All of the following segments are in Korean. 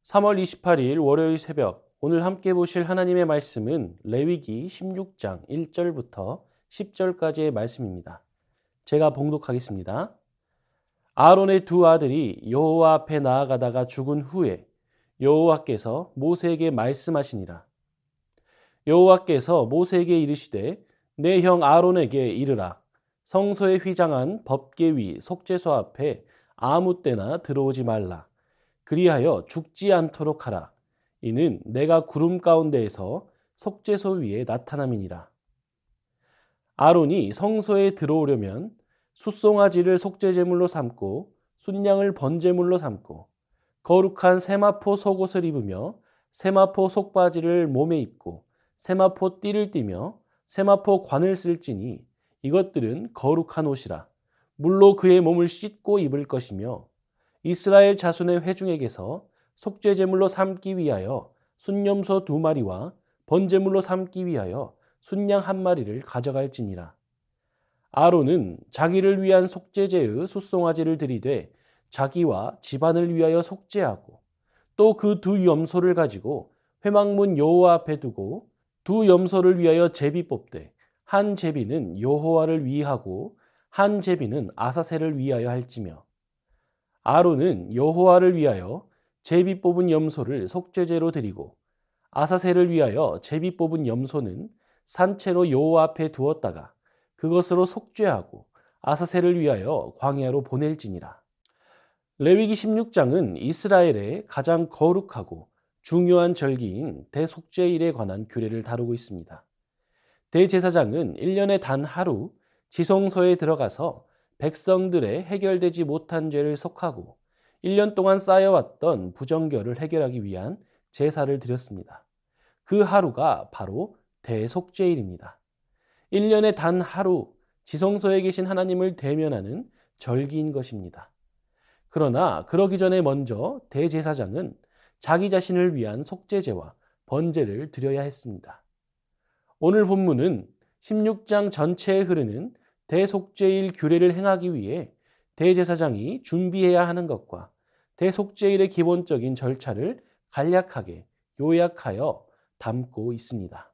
3월 28일 월요일 새벽, 오늘 함께 보실 하나님의 말씀은 레위기 16장 1절부터 10절까지의 말씀입니다. 제가 봉독하겠습니다. 아론의 두 아들이 여호와 앞에 나아가다가 죽은 후에 여호와께서 모세에게 말씀하시니라. 여호와께서 모세에게 이르시되 내 형 아론에게 이르라. 성소에 휘장한 법궤 위 속죄소 앞에 아무 때나 들어오지 말라. 그리하여 죽지 않도록 하라. 이는 내가 구름 가운데에서 속죄소 위에 나타남이니라. 아론이 성소에 들어오려면 숫송아지를 속죄제물로 삼고 순양을 번제물로 삼고 거룩한 세마포 속옷을 입으며 세마포 속바지를 몸에 입고 세마포 띠를 띠며 세마포 관을 쓸지니 이것들은 거룩한 옷이라. 물로 그의 몸을 씻고 입을 것이며 이스라엘 자손의 회중에게서 속죄제물로 삼기 위하여 순염소 2마리와 번제물로 삼기 위하여 순양 1마리를 가져갈지니라. 아론은 자기를 위한 속죄제의 숫송아지를 들이되 자기와 집안을 위하여 속죄하고 또 그 두 염소를 가지고 회막문 여호와 앞에 두고 두 염소를 위하여 제비 뽑되 한 제비는 여호와를 위하고 한 제비는 아사셀을 위하여 할지며 아론은 여호와를 위하여 제비 뽑은 염소를 속죄제로 드리고 아사셀을 위하여 제비 뽑은 염소는 산채로 여호와 앞에 두었다가 그것으로 속죄하고 아사셀을 위하여 광야로 보낼지니라. 레위기 16장은 이스라엘의 가장 거룩하고 중요한 절기인 대속죄일에 관한 규례를 다루고 있습니다. 대제사장은 1년에 단 하루 지성소에 들어가서 백성들의 해결되지 못한 죄를 속하고 1년 동안 쌓여왔던 부정결을 해결하기 위한 제사를 드렸습니다. 그 하루가 바로 대속죄일입니다. 1년에 단 하루 지성소에 계신 하나님을 대면하는 절기인 것입니다. 그러나 그러기 전에 먼저 대제사장은 자기 자신을 위한 속죄제와 번제를 드려야 했습니다. 오늘 본문은 16장 전체에 흐르는 대속죄일 규례를 행하기 위해 대제사장이 준비해야 하는 것과 대속죄일의 기본적인 절차를 간략하게 요약하여 담고 있습니다.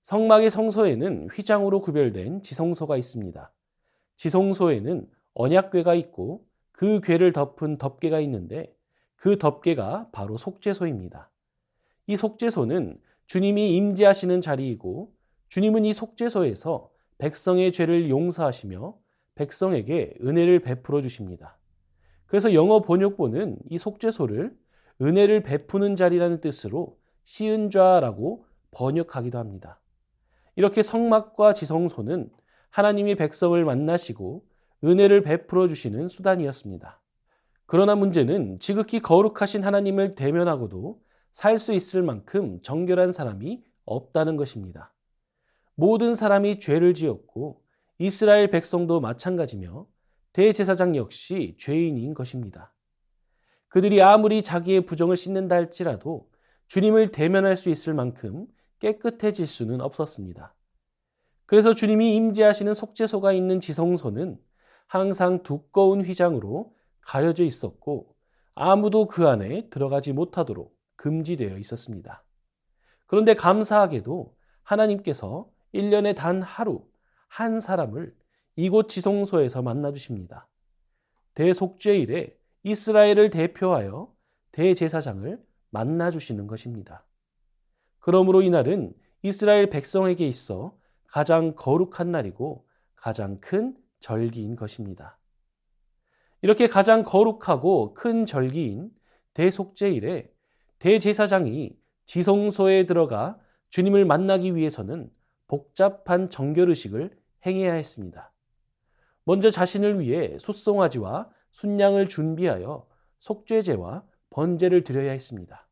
성막의 성소에는 휘장으로 구별된 지성소가 있습니다. 지성소에는 언약궤가 있고 그 궤를 덮은 덮개가 있는데 그 덮개가 바로 속죄소입니다. 이 속죄소는 주님이 임재하시는 자리이고 주님은 이 속죄소에서 백성의 죄를 용서하시며 백성에게 은혜를 베풀어 주십니다. 그래서 영어 번역본은 이 속죄소를 은혜를 베푸는 자리라는 뜻으로 시은좌라고 번역하기도 합니다. 이렇게 성막과 지성소는 하나님이 백성을 만나시고 은혜를 베풀어 주시는 수단이었습니다. 그러나 문제는 지극히 거룩하신 하나님을 대면하고도 살 수 있을 만큼 정결한 사람이 없다는 것입니다. 모든 사람이 죄를 지었고 이스라엘 백성도 마찬가지며 대제사장 역시 죄인인 것입니다. 그들이 아무리 자기의 부정을 씻는다 할지라도 주님을 대면할 수 있을 만큼 깨끗해질 수는 없었습니다. 그래서 주님이 임재하시는 속죄소가 있는 지성소는 항상 두꺼운 휘장으로 가려져 있었고 아무도 그 안에 들어가지 못하도록 금지되어 있었습니다. 그런데 감사하게도 하나님께서 1년에 단 하루 한 사람을 이곳 지성소에서 만나주십니다. 대속죄일에 이스라엘을 대표하여 대제사장을 만나주시는 것입니다. 그러므로 이날은 이스라엘 백성에게 있어 가장 거룩한 날이고 가장 큰 절기인 것입니다. 이렇게 가장 거룩하고 큰 절기인 대속죄일에 대제사장이 지성소에 들어가 주님을 만나기 위해서는 복잡한 정결의식을 행해야 했습니다. 먼저 자신을 위해 숫송아지와 순양을 준비하여 속죄제와 번제를 드려야 했습니다.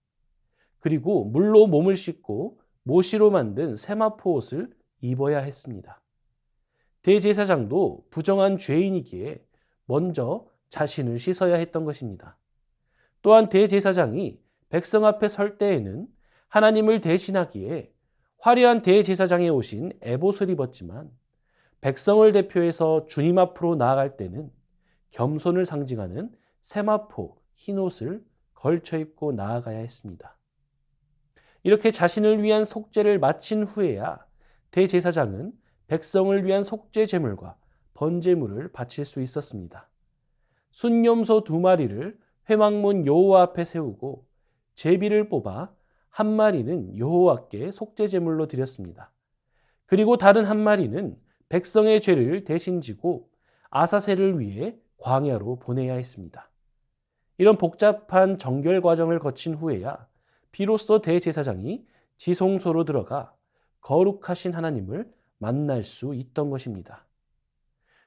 그리고 물로 몸을 씻고 모시로 만든 세마포 옷을 입어야 했습니다. 대제사장도 부정한 죄인이기에 먼저 자신을 씻어야 했던 것입니다. 또한 대제사장이 백성 앞에 설 때에는 하나님을 대신하기에 화려한 대제사장에 오신 에봇을 입었지만 백성을 대표해서 주님 앞으로 나아갈 때는 겸손을 상징하는 세마포 흰옷을 걸쳐 입고 나아가야 했습니다. 이렇게 자신을 위한 속죄를 마친 후에야 대제사장은 백성을 위한 속죄 제물과 번제물을 바칠 수 있었습니다. 순염소 2마리를 회막문 여호와 앞에 세우고 제비를 뽑아 한 마리는 여호와께 속죄 제물로 드렸습니다. 그리고 다른 한 마리는 백성의 죄를 대신 지고 아사셀을 위해 광야로 보내야 했습니다. 이런 복잡한 정결 과정을 거친 후에야 비로소 대제사장이 지성소로 들어가 거룩하신 하나님을 만날 수 있던 것입니다.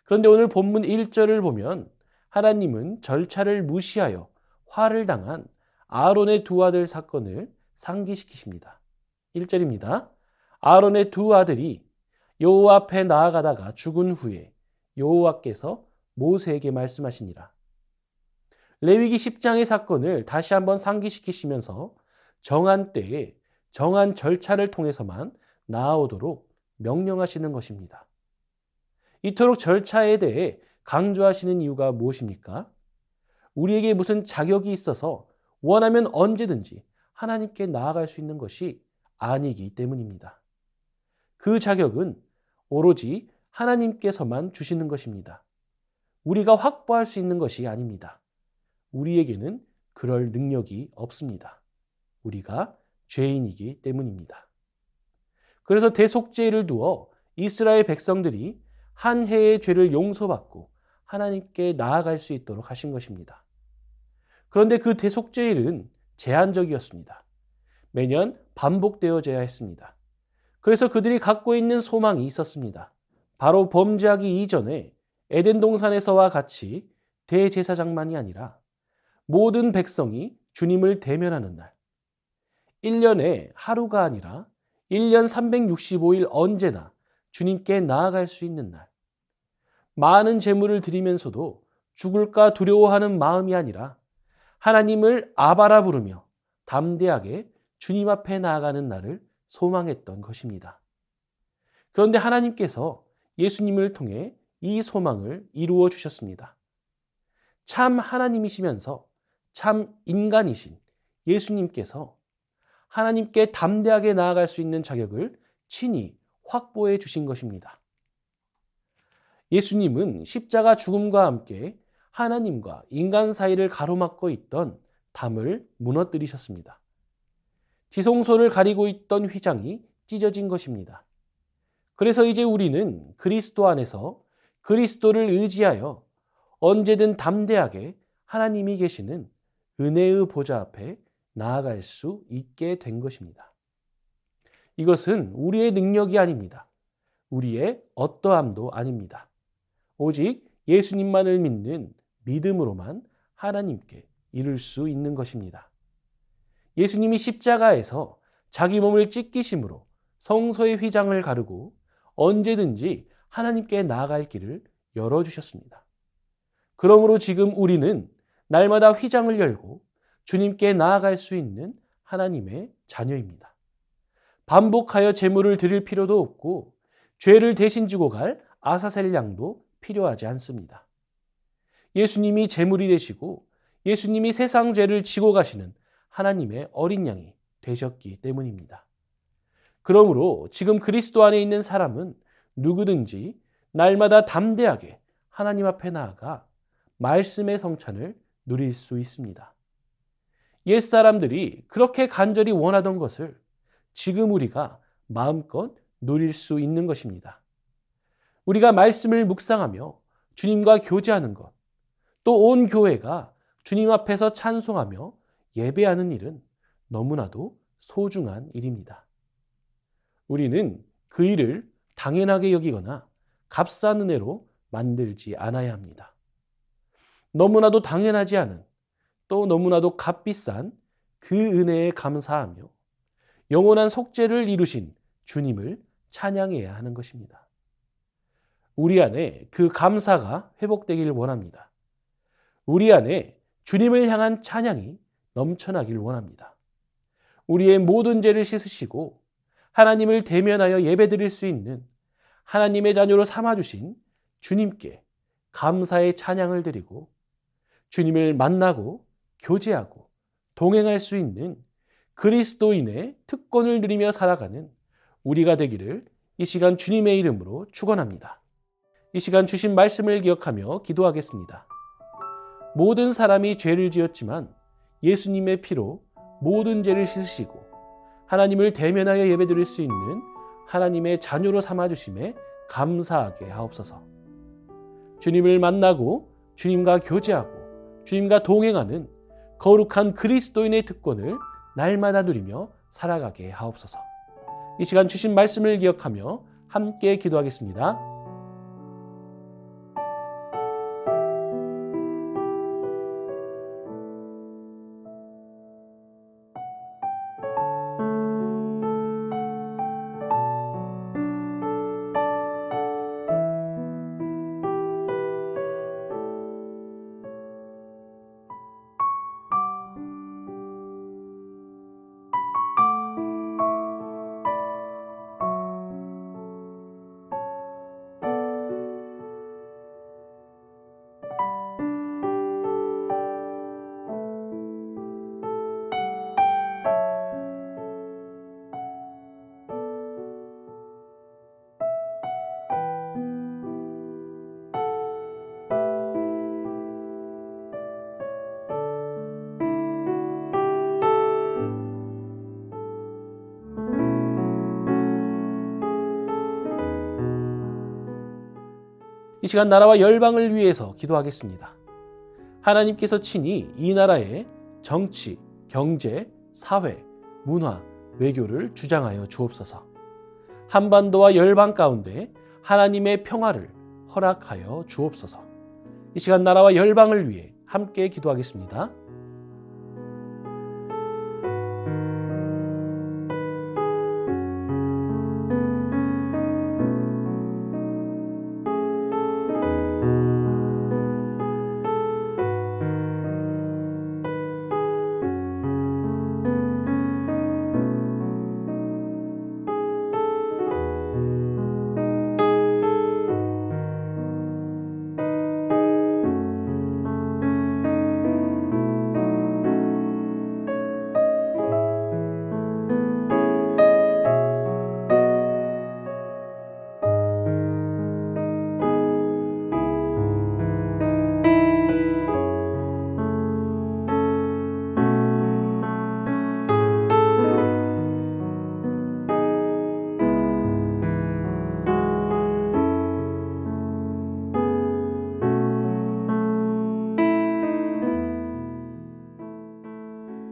그런데 오늘 본문 1절을 보면 하나님은 절차를 무시하여 화를 당한 아론의 2아들 사건을 상기시키십니다. 1절입니다. 아론의 2아들이 여호와 앞에 나아가다가 죽은 후에 여호와께서 모세에게 말씀하시니라. 레위기 10장의 사건을 다시 한번 상기시키시면서 정한 때에 정한 절차를 통해서만 나아오도록 명령하시는 것입니다. 이토록 절차에 대해 강조하시는 이유가 무엇입니까? 우리에게 무슨 자격이 있어서 원하면 언제든지 하나님께 나아갈 수 있는 것이 아니기 때문입니다. 그 자격은 오로지 하나님께서만 주시는 것입니다. 우리가 확보할 수 있는 것이 아닙니다. 우리에게는 그럴 능력이 없습니다. 우리가 죄인이기 때문입니다. 그래서 대속죄를 두어 이스라엘 백성들이 한 해의 죄를 용서받고 하나님께 나아갈 수 있도록 하신 것입니다. 그런데 그 대속죄일은 제한적이었습니다. 매년 반복되어져야 했습니다. 그래서 그들이 갖고 있는 소망이 있었습니다. 바로 범죄하기 이전에 에덴 동산에서와 같이 대제사장만이 아니라 모든 백성이 주님을 대면하는 날, 1년에 하루가 아니라 1년 365일 언제나 주님께 나아갈 수 있는 날, 많은 제물을 드리면서도 죽을까 두려워하는 마음이 아니라 하나님을 아바라 부르며 담대하게 주님 앞에 나아가는 날을 소망했던 것입니다. 그런데 하나님께서 예수님을 통해 이 소망을 이루어 주셨습니다. 참 하나님이시면서 참 인간이신 예수님께서 하나님께 담대하게 나아갈 수 있는 자격을 친히 확보해 주신 것입니다. 예수님은 십자가 죽음과 함께 하나님과 인간 사이를 가로막고 있던 담을 무너뜨리셨습니다. 지성소를 가리고 있던 휘장이 찢어진 것입니다. 그래서 이제 우리는 그리스도 안에서 그리스도를 의지하여 언제든 담대하게 하나님이 계시는 은혜의 보좌 앞에 나아갈 수 있게 된 것입니다. 이것은 우리의 능력이 아닙니다. 우리의 어떠함도 아닙니다. 오직 예수님만을 믿는 믿음으로만 하나님께 이룰 수 있는 것입니다. 예수님이 십자가에서 자기 몸을 찢기심으로 성소의 휘장을 가르고 언제든지 하나님께 나아갈 길을 열어주셨습니다. 그러므로 지금 우리는 날마다 휘장을 열고 주님께 나아갈 수 있는 하나님의 자녀입니다. 반복하여 제물을 드릴 필요도 없고 죄를 대신 지고 갈 아사셀 양도 필요하지 않습니다. 예수님이 제물이 되시고 예수님이 세상 죄를 지고 가시는 하나님의 어린 양이 되셨기 때문입니다. 그러므로 지금 그리스도 안에 있는 사람은 누구든지 날마다 담대하게 하나님 앞에 나아가 말씀의 성찬을 누릴 수 있습니다. 옛사람들이 그렇게 간절히 원하던 것을 지금 우리가 마음껏 누릴 수 있는 것입니다. 우리가 말씀을 묵상하며 주님과 교제하는 것, 또 온 교회가 주님 앞에서 찬송하며 예배하는 일은 너무나도 소중한 일입니다. 우리는 그 일을 당연하게 여기거나 값싼 은혜로 만들지 않아야 합니다. 너무나도 당연하지 않은 또 너무나도 값비싼 그 은혜에 감사하며 영원한 속죄를 이루신 주님을 찬양해야 하는 것입니다. 우리 안에 그 감사가 회복되길 원합니다. 우리 안에 주님을 향한 찬양이 넘쳐나길 원합니다. 우리의 모든 죄를 씻으시고 하나님을 대면하여 예배드릴 수 있는 하나님의 자녀로 삼아주신 주님께 감사의 찬양을 드리고 주님을 만나고 교제하고 동행할 수 있는 그리스도인의 특권을 누리며 살아가는 우리가 되기를 이 시간 주님의 이름으로 축원합니다. 이 시간 주신 말씀을 기억하며 기도하겠습니다. 모든 사람이 죄를 지었지만 예수님의 피로 모든 죄를 씻으시고 하나님을 대면하여 예배드릴 수 있는 하나님의 자녀로 삼아주심에 감사하게 하옵소서. 주님을 만나고 주님과 교제하고 주님과 동행하는 거룩한 그리스도인의 특권을 날마다 누리며 살아가게 하옵소서. 이 시간 주신 말씀을 기억하며 함께 기도하겠습니다. 이 시간 나라와 열방을 위해서 기도하겠습니다. 하나님께서 친히 이 나라의 정치, 경제, 사회, 문화, 외교를 주장하여 주옵소서. 한반도와 열방 가운데 하나님의 평화를 허락하여 주옵소서. 이 시간 나라와 열방을 위해 함께 기도하겠습니다.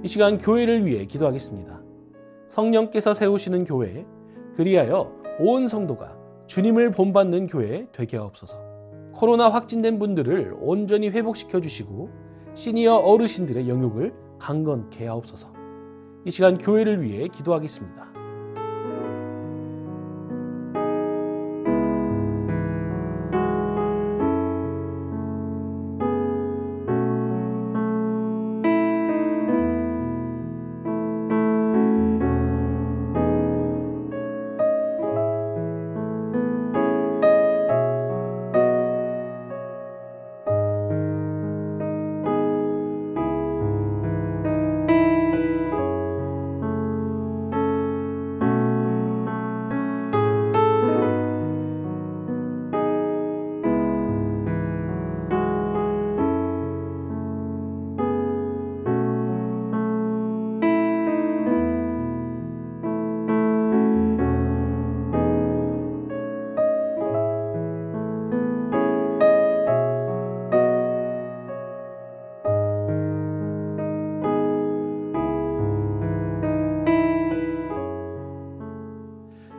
이 시간 교회를 위해 기도하겠습니다. 성령께서 세우시는 교회, 그리하여 온 성도가 주님을 본받는 교회 되게 하옵소서. 코로나 확진된 분들을 온전히 회복시켜 주시고 시니어 어르신들의 영육을 강건케 하옵소서. 이 시간 교회를 위해 기도하겠습니다.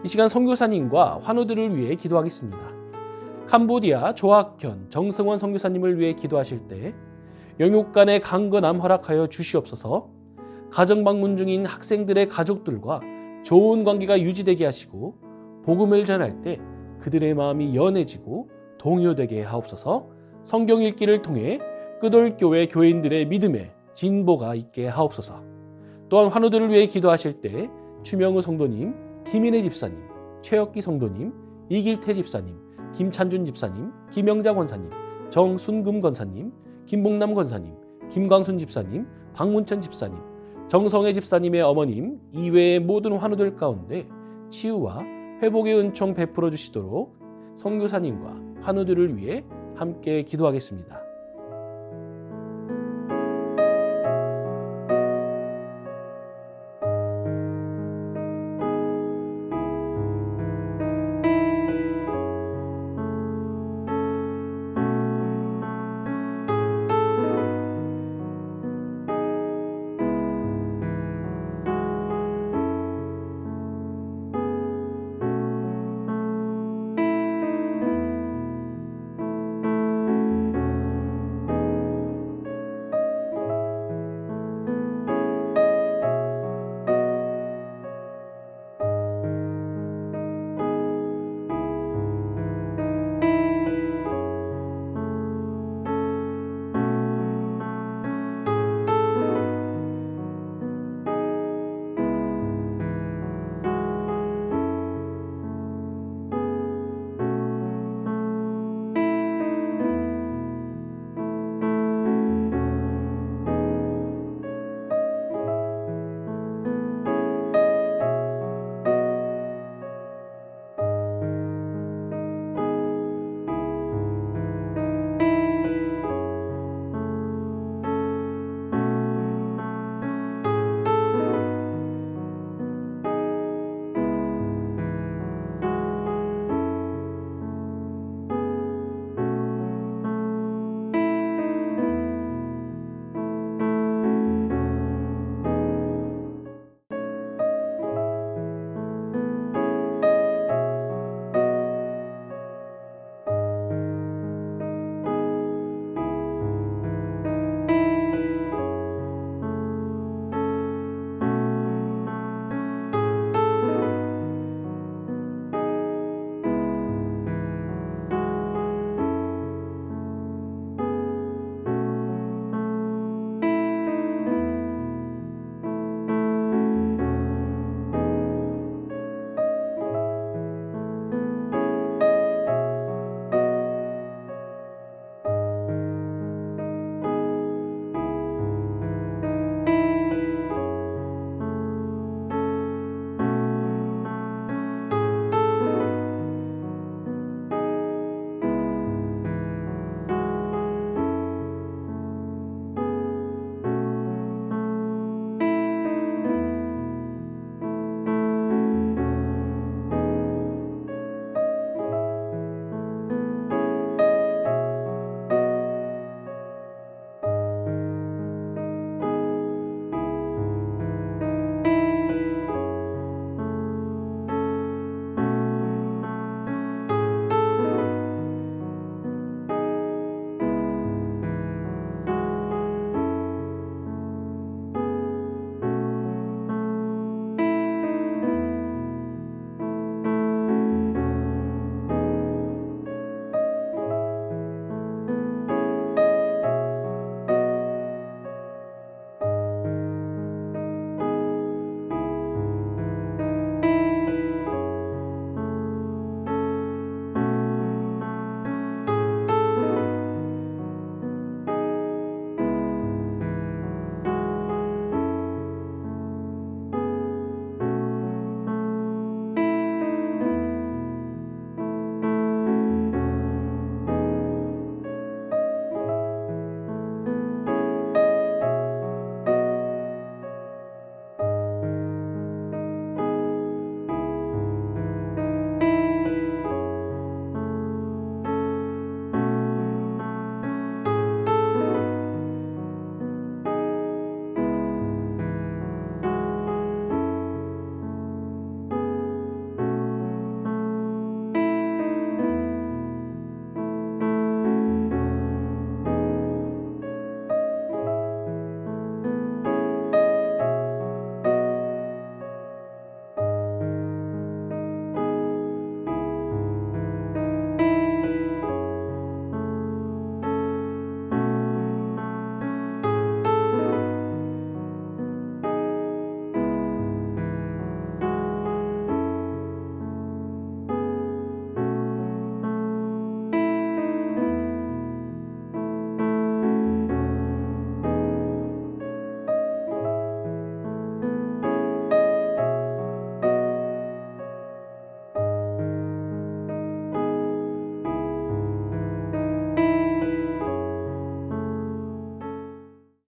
이 시간 선교사님과 환우들을 위해 기도하겠습니다. 캄보디아 조학현 정승원 선교사님을 위해 기도하실 때 영육 간의 강건함 허락하여 주시옵소서. 가정 방문 중인 학생들의 가족들과 좋은 관계가 유지되게 하시고 복음을 전할 때 그들의 마음이 연해지고 동요되게 하옵소서. 성경 읽기를 통해 끄돌교회 교인들의 믿음에 진보가 있게 하옵소서. 또한 환우들을 위해 기도하실 때 추명우 성도님, 김인혜 집사님, 최혁기 성도님, 이길태 집사님, 김찬준 집사님, 김영자 권사님, 정순금 권사님, 김봉남 권사님, 김광순 집사님, 박문천 집사님, 정성애 집사님의 어머님 이외의 모든 환우들 가운데 치유와 회복의 은총 베풀어 주시도록 선교사님과 환우들을 위해 함께 기도하겠습니다.